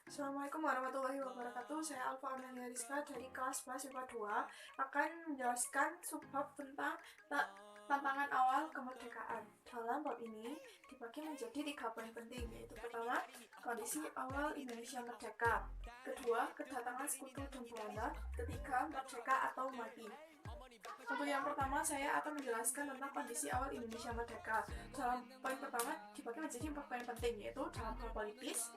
Assalamualaikum warahmatullahi wabarakatuh. Saya Alfa Amelia Rizka dari kelas 11 IPA 2 akan menjelaskan subbab tentang tantangan awal kemerdekaan. Dalam bab ini dibagi menjadi 3 poin penting, yaitu pertama, kondisi awal Indonesia merdeka, kedua, kedatangan sekutu dan Belanda, ketiga, merdeka atau mati. Untuk yang pertama, saya akan menjelaskan tentang kondisi awal Indonesia merdeka. Dalam poin pertama dibagi menjadi 4 poin penting, yaitu dalam hal politis,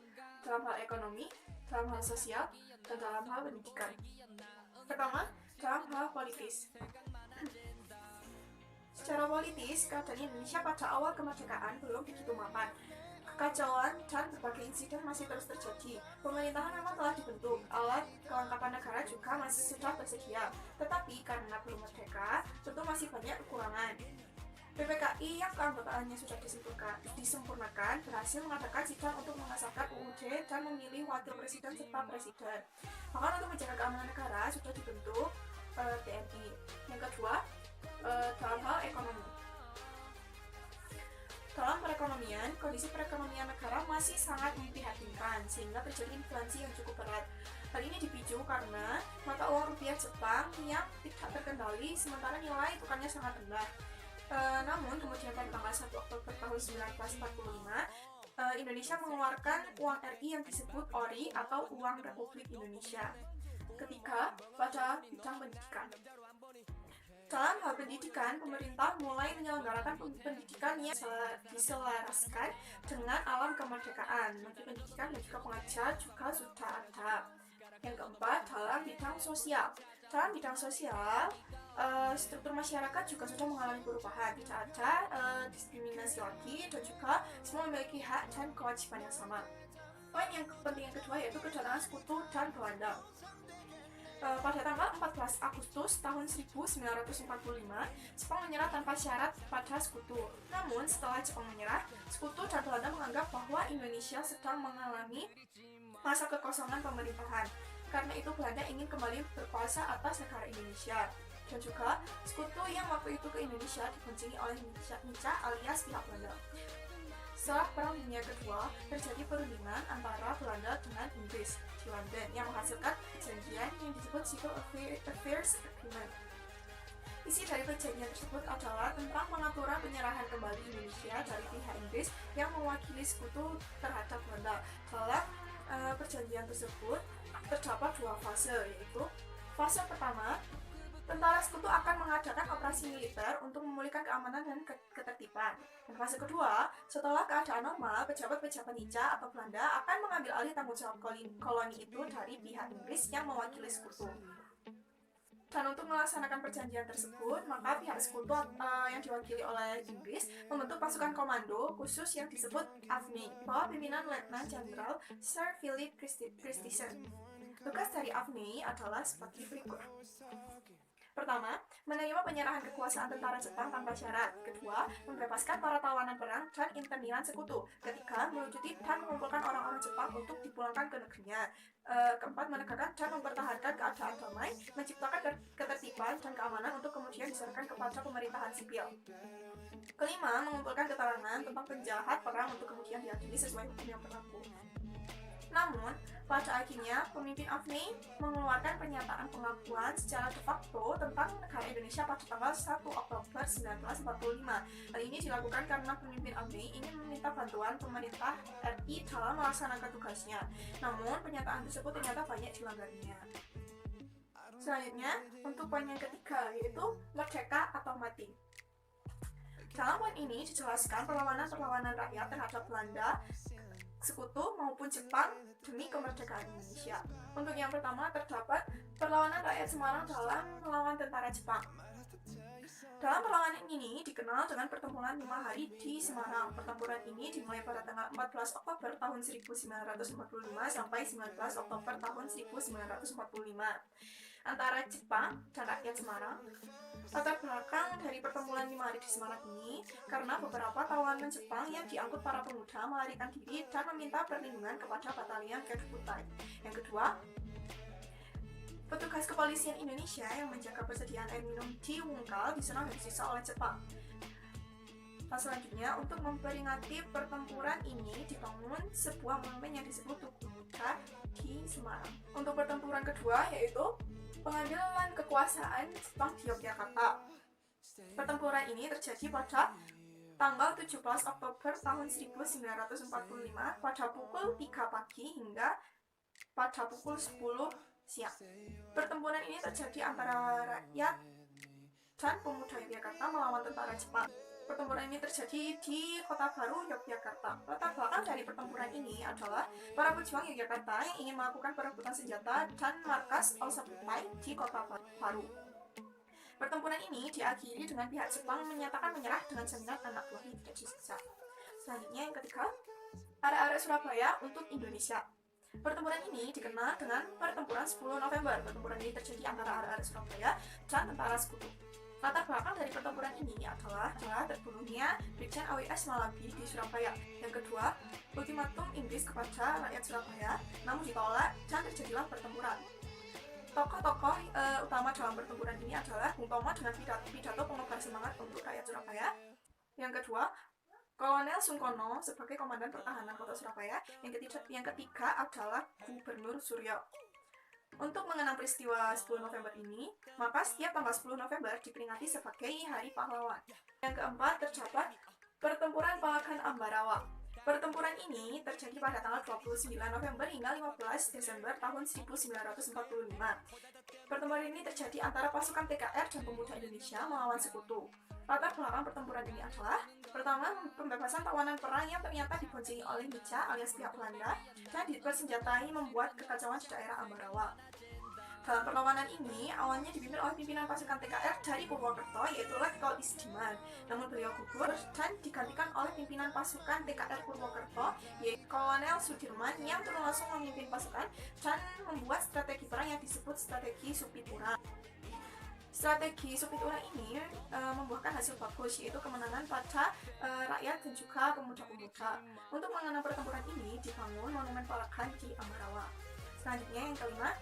dalam hal ekonomi, dalam hal sosial, dan dalam hal pendidikan. Pertama, dalam hal politis. Secara politis, keadaan Indonesia pada awal kemerdekaan belum begitu mapan. Kekacauan dan berbagai insiden masih terus terjadi. Pemerintahan memang telah dibentuk, alat kelengkapan negara juga masih sudah tersedia. Tetapi karena belum merdeka, tentu masih banyak kekurangan. PPKI yang keanggotaannya sudah disempurnakan berhasil mengadakan sidang untuk mengesahkan UUD dan memilih wakil presiden serta presiden. Bahkan untuk menjaga keamanan negara sudah dibentuk TNI. Yang kedua, dalam hal ekonomi. Dalam perekonomian, kondisi perekonomian negara masih sangat memprihatinkan sehingga terjadi inflasi yang cukup berat. Hal ini dipicu karena mata uang rupiah Jepang yang tidak terkendali sementara nilai tukarnya sangat rendah. Namun kemudian pada tanggal 1 Oktober tahun 1945, Indonesia mengeluarkan uang RI yang disebut ORI atau Uang Republik Indonesia. Ketiga, pada bidang pendidikan. Dalam hal pendidikan, pemerintah mulai menyelenggarakan pendidikan yang diselaraskan dengan alam kemerdekaan. Menteri Pendidikan dan juga pengajar juga sudah ada. Yang keempat, dalam bidang sosial. Dalam bidang sosial, struktur masyarakat juga sudah mengalami perubahan. Tidak ada diskriminasi lagi dan juga semua memiliki hak dan kewajiban yang sama. Poin yang penting yang kedua yaitu kedatangan sekutu dan Belanda. Pada tanggal 14 Agustus tahun 1945, Jepang menyerah tanpa syarat pada sekutu. Namun setelah Jepang menyerah, sekutu dan Belanda menganggap bahwa Indonesia sedang mengalami masa kekosongan pemerintahan. Karena itu Belanda ingin kembali berkuasa atas negara Indonesia. Dan juga sekutu yang waktu itu ke Indonesia diboncengi oleh Nica alias pihak Belanda. Setelah Perang Dunia Kedua, terjadi perundingan antara Belanda dengan Inggris di London yang menghasilkan perjanjian yang disebut Civil Affairs Agreement. Isi dari perjanjian tersebut adalah tentang pengaturan penyerahan kembali Indonesia dari pihak Inggris yang mewakili sekutu terhadap Belanda. Dalam perjanjian tersebut terdapat 2 fase, yaitu fase pertama, tentara sekutu akan mengadakan operasi militer untuk memulihkan keamanan dan ketertiban. Dan fase kedua, setelah keadaan normal, pejabat-pejabat Nica atau Belanda akan mengambil alih tanggung jawab koloni itu dari pihak Inggris yang mewakili sekutu. Dan untuk melaksanakan perjanjian tersebut, maka pihak sekutu yang diwakili oleh Inggris membentuk pasukan komando khusus yang disebut AFNI, bawah pimpinan Letnan Jenderal Sir Philip Christison. Tugas dari AFNI adalah sebagai berikut. Pertama, menerima penyerahan kekuasaan tentara Jepang tanpa syarat. Kedua, membebaskan para tawanan perang dan internirан sekutu. Ketiga, melucuti dan mengumpulkan orang-orang Jepang untuk dipulangkan ke negerinya. Keempat, menegakkan dan mempertahankan keadaan damai, menciptakan ketertiban dan keamanan untuk kemudian diserahkan kepada pemerintahan sipil. Kelima, mengumpulkan keterangan tentang penjahat perang untuk kemudian diadili sesuai hukum yang berlaku. Namun, pada akhirnya, pemimpin AFNI mengeluarkan pernyataan pengakuan secara de facto tentang negara Indonesia pada tanggal 1 Oktober 1945. Hal ini dilakukan karena pemimpin AFNI ingin meminta bantuan pemerintah RI dalam melaksanakan tugasnya. Namun, pernyataan tersebut ternyata banyak dilanggarnya. Selanjutnya, untuk poin yang ketiga, yaitu merdeka atau mati. Dalam poin ini dijelaskan perlawanan rakyat terhadap Belanda, sekutu maupun Jepang demi kemerdekaan Indonesia. Untuk yang pertama terdapat perlawanan rakyat Semarang dalam melawan tentara Jepang. Dalam perlawanan ini dikenal dengan pertempuran 5 hari di Semarang. Pertempuran ini dimulai pada tanggal 14 Oktober tahun 1945 sampai 19 Oktober tahun 1945 antara Jepang dan rakyat Semarang. Latar belakang dari pertempuran 5 hari di Semarang ini karena beberapa tawanan Jepang yang diangkut para pemuda melarikan diri dan meminta perlindungan kepada batalion Kedekutai. Yang kedua, petugas kepolisian Indonesia yang menjaga persediaan air minum di Wungkal diserang dan disisa oleh Jepang. Nah, selanjutnya, untuk memperingati pertempuran ini dibangun sebuah monumen yang disebut Tugu Muda di Semarang. Untuk pertempuran kedua yaitu pengambilan kekuasaan Jepang di Yogyakarta. Pertempuran ini terjadi pada tanggal 17 Oktober tahun 1945 pada pukul 3 pagi hingga pada pukul 10 siang. Pertempuran ini terjadi antara rakyat dan pemuda Yogyakarta melawan tentara Jepang. Pertempuran ini terjadi di Kota Baru, Yogyakarta. Latar belakang dari pertempuran ini adalah para pejuang Yogyakarta yang ingin melakukan perebutan senjata dan markas All Supply di Kota Baru. Pertempuran ini diakhiri dengan pihak Jepang menyatakan menyerah dengan jaminan anak buahnya tidak disiksa. Selanjutnya yang ketiga, arek-arek Surabaya untuk Indonesia. Pertempuran ini dikenal dengan Pertempuran 10 November. Pertempuran ini terjadi antara arek-arek Surabaya dan tentara sekutu. Latar belakang dari pertempuran ini adalah terbunuhnya Brigjen AWS Malabi di Surabaya. Yang kedua, ultimatum Inggris kepada rakyat Surabaya, namun ditolak dan terjadilah pertempuran. Tokoh-tokoh utama dalam pertempuran ini adalah Bung Tomo dengan pidato pengobar semangat untuk rakyat Surabaya. Yang kedua, Kolonel Sungkono sebagai komandan pertahanan kota Surabaya. Yang ketiga adalah Gubernur Suryo. Untuk mengenang peristiwa 10 November ini, maka setiap tanggal 10 November diperingati sebagai Hari Pahlawan. Yang keempat terdapat Pertempuran Palagan Ambarawa. Pertempuran ini terjadi pada tanggal 29 November hingga 15 Desember tahun 1945. Pertempuran ini terjadi antara pasukan TKR dan pemuda Indonesia melawan sekutu. Latar belakang pertempuran ini adalah pertama, pembebasan tawanan perang yang ternyata diboncengi oleh Nica alias pihak Belanda dan dipersenjatai membuat kekacauan di daerah Ambarawa. Dalam perlawanan ini, awalnya dipimpin oleh pimpinan pasukan TKR dari Purwokerto, yaitu Letkol Isdiman. Namun beliau gugur dan digantikan oleh pimpinan pasukan TKR Purwokerto, yaitu Kolonel Sudirman yang turun langsung memimpin pasukan dan membuat strategi perang yang disebut strategi Supiturang. Strategi Supiturang ini membuahkan hasil bagus, yaitu kemenangan pada rakyat dan juga pemuda-pemuda. Untuk mengenang pertempuran ini, dibangun monumen Palagan di Ambarawa. Selanjutnya yang kelima,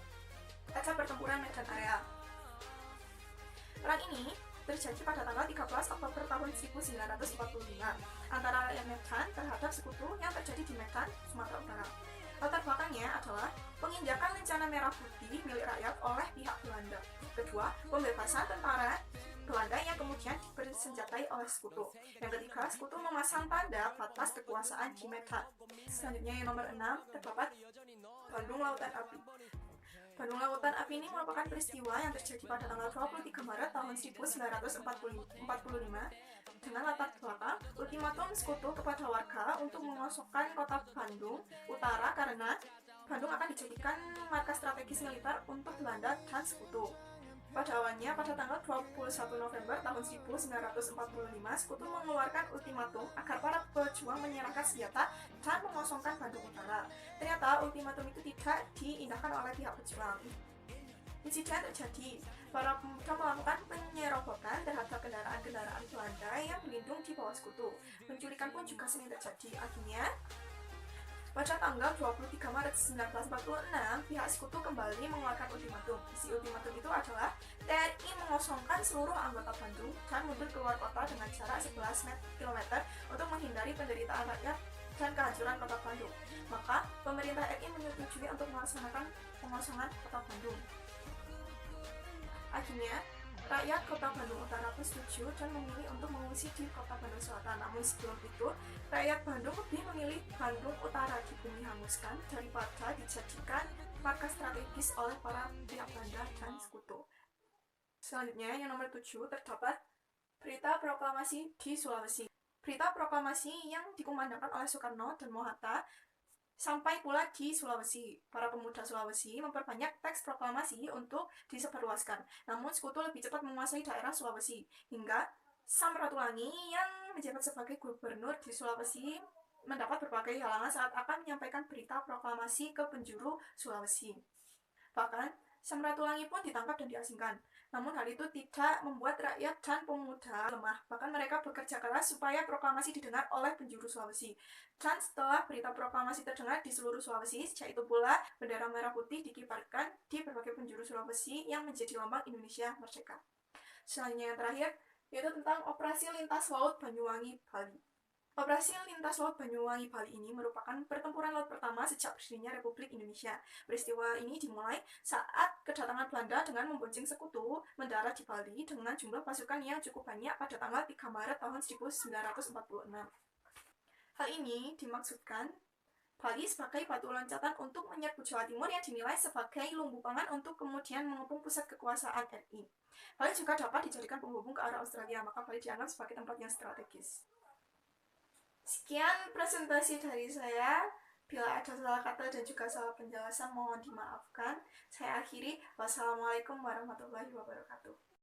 ada pertempuran Medan Area. Perang ini terjadi pada tanggal 13 Oktober tahun 1945 antara rakyat Medan terhadap sekutu yang terjadi di Medan, Sumatera Utara. Latar belakangnya adalah penginjakan lencana merah putih milik rakyat oleh pihak Belanda. Kedua, pembebasan tentara Belanda yang kemudian dipersenjatai oleh sekutu. Yang ketiga, sekutu memasang tanda batas kekuasaan di Medan. Selanjutnya yang nomor 6 terdapat Bandung Lautan Api. Bandung Lautan Api ini merupakan peristiwa yang terjadi pada tanggal 23 Maret tahun 1945 dengan latar belakang ultimatum sekutu kepada warga untuk mengosongkan kota Bandung Utara karena Bandung akan dijadikan markas strategis militer untuk Belanda dan sekutu. Pada awalnya, pada tanggal 21 November tahun 1945, sekutu mengeluarkan ultimatum agar para pejuang menyerahkan senjata dan mengosongkan Bandung Utara. Ternyata ultimatum itu tidak diindahkan oleh pihak pejuang. Insiden terjadi, para pemuda melakukan penyerobotan terhadap kendaraan-kendaraan Belanda yang berlindung di bawah sekutu. Penculikan pun juga sering terjadi. Akhirnya, pada tanggal 23 Maret 1946, pihak sekutu kembali mengeluarkan ultimatum. Isi ultimatum itu adalah TNI mengosongkan seluruh anggota Bandung dan mundur keluar kota dengan jarak 11 km untuk menghindari penderitaan rakyat dan kehancuran kota Bandung. Maka, pemerintah RI menyetujui untuk melaksanakan pengosongan kota Bandung. Akhirnya, rakyat kota Bandung Utara pun setuju dan memilih untuk mengungsi di kota Bandung Selatan. Namun sebelum itu, rakyat Bandung lebih memilih Bandung Utara di bumi hanguskan daripada dijadikan markas strategis oleh para pihak Belanda dan sekutu. Selanjutnya, yang nomor 7 terdapat berita proklamasi di Sulawesi. Berita proklamasi yang dikumandangkan oleh Soekarno dan Mohatta sampai pula di Sulawesi. Para pemuda Sulawesi memperbanyak teks proklamasi untuk disebarluaskan. Namun sekutu lebih cepat menguasai daerah Sulawesi. Hingga Sam Ratulangi yang menjabat sebagai gubernur di Sulawesi mendapat berbagai halangan saat akan menyampaikan berita proklamasi ke penjuru Sulawesi. Bahkan, Sam Ratulangi pun ditangkap dan diasingkan. Namun hal itu tidak membuat rakyat dan pemuda lemah. Bahkan mereka bekerja keras supaya proklamasi didengar oleh penjuru Sulawesi. Dan setelah berita proklamasi terdengar di seluruh Sulawesi, sejak itu pula bendera merah putih dikibarkan di berbagai penjuru Sulawesi yang menjadi lambang Indonesia merdeka. Selanjutnya yang terakhir, yaitu tentang Operasi Lintas Laut Banyuwangi, Bali. Operasi Lintas Laut Banyuwangi Bali ini merupakan pertempuran laut pertama sejak berdirinya Republik Indonesia. Peristiwa ini dimulai saat kedatangan Belanda dengan membonceng sekutu mendarat di Bali dengan jumlah pasukan yang cukup banyak pada tanggal 3 Maret tahun 1946. Hal ini dimaksudkan Bali sebagai batu loncatan untuk menyerbu Jawa Timur yang dinilai sebagai lumbu pangan untuk kemudian mengepung pusat kekuasaan RI. Bali juga dapat dijadikan penghubung ke arah Australia, maka Bali dianggap sebagai tempat yang strategis. Sekian presentasi dari saya. Bila ada salah kata dan juga salah penjelasan mohon dimaafkan. Saya akhiri. Wassalamualaikum warahmatullahi wabarakatuh.